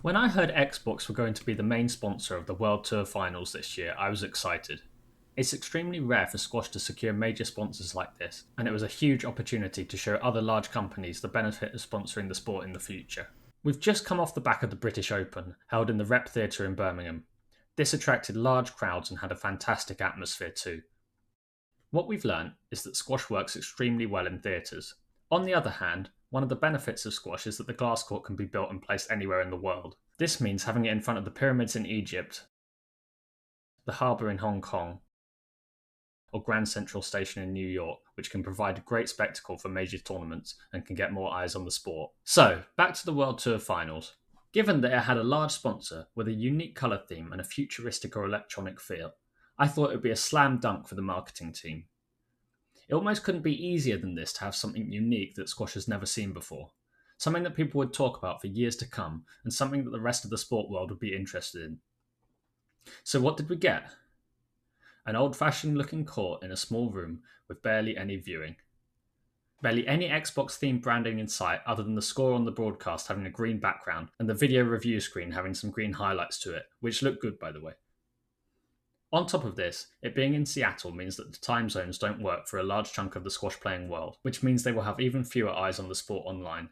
When I heard Xbox were going to be the main sponsor of the World Tour Finals this year, I was excited. It's extremely rare for squash to secure major sponsors like this, and it was a huge opportunity to show other large companies the benefit of sponsoring the sport in the future. We've just come off the back of the British Open, held in the Rep Theatre in Birmingham. This attracted large crowds and had a fantastic atmosphere too. What we've learnt is that squash works extremely well in theatres. On the other hand, one of the benefits of squash is that the glass court can be built and placed anywhere in the world. This means having it in front of the pyramids in Egypt, the harbour in Hong Kong, or Grand Central Station in New York, which can provide a great spectacle for major tournaments and can get more eyes on the sport. So, back to the World Tour Finals. Given that it had a large sponsor with a unique colour theme and a futuristic or electronic feel, I thought it would be a slam dunk for the marketing team. It almost couldn't be easier than this to have something unique that squash has never seen before. Something that people would talk about for years to come, and something that the rest of the sport world would be interested in. So what did we get? An old-fashioned looking court in a small room with barely any viewing. Barely any Xbox themed branding in sight other than the score on the broadcast having a green background and the video review screen having some green highlights to it, which looked good by the way. On top of this, it being in Seattle means that the time zones don't work for a large chunk of the squash playing world, which means they will have even fewer eyes on the sport online.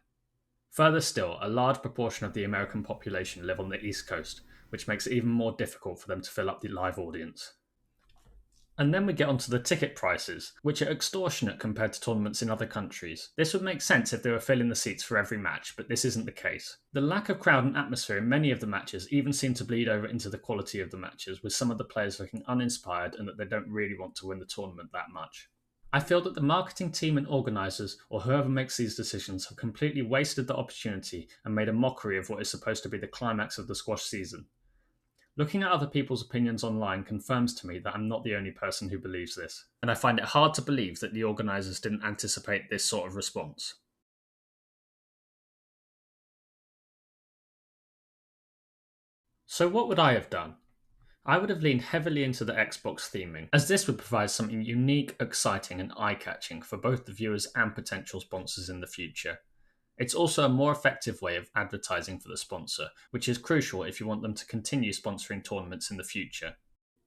Further still, a large proportion of the American population live on the East Coast, which makes it even more difficult for them to fill up the live audience. And then we get onto the ticket prices, which are extortionate compared to tournaments in other countries. This would make sense if they were filling the seats for every match, but this isn't the case. The lack of crowd and atmosphere in many of the matches even seem to bleed over into the quality of the matches, with some of the players looking uninspired and that they don't really want to win the tournament that much. I feel that the marketing team and organisers, or whoever makes these decisions, have completely wasted the opportunity and made a mockery of what is supposed to be the climax of the squash season. Looking at other people's opinions online confirms to me that I'm not the only person who believes this, and I find it hard to believe that the organisers didn't anticipate this sort of response. So what would I have done? I would have leaned heavily into the Xbox theming, as this would provide something unique, exciting, and eye-catching for both the viewers and potential sponsors in the future. It's also a more effective way of advertising for the sponsor, which is crucial if you want them to continue sponsoring tournaments in the future.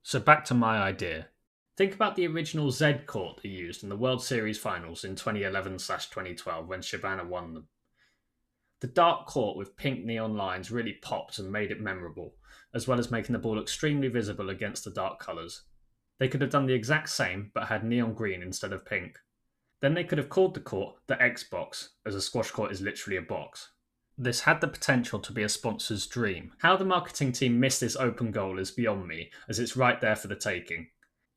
So back to my idea. Think about the original Z court they used in the World Series finals in 2011/2012 when Shabana won them. The dark court with pink neon lines really popped and made it memorable, as well as making the ball extremely visible against the dark colours. They could have done the exact same but had neon green instead of pink. Then they could have called the court the Xbox, as a squash court is literally a box. This had the potential to be a sponsor's dream. How the marketing team missed this open goal is beyond me, as it's right there for the taking.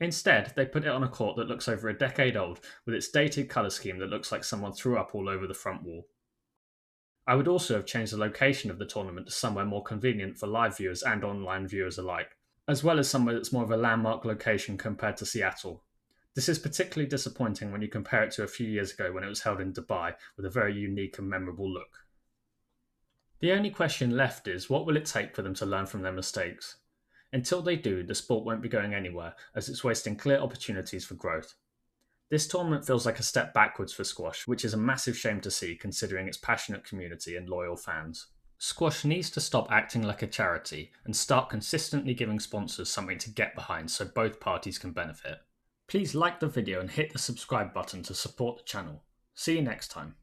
Instead, they put it on a court that looks over a decade old, with its dated colour scheme that looks like someone threw up all over the front wall. I would also have changed the location of the tournament to somewhere more convenient for live viewers and online viewers alike, as well as somewhere that's more of a landmark location compared to Seattle. This is particularly disappointing when you compare it to a few years ago when it was held in Dubai with a very unique and memorable look. The only question left is, what will it take for them to learn from their mistakes? Until they do, the sport won't be going anywhere, as it's wasting clear opportunities for growth. This tournament feels like a step backwards for squash, which is a massive shame to see considering its passionate community and loyal fans. Squash needs to stop acting like a charity and start consistently giving sponsors something to get behind so both parties can benefit. Please like the video and hit the subscribe button to support the channel. See you next time.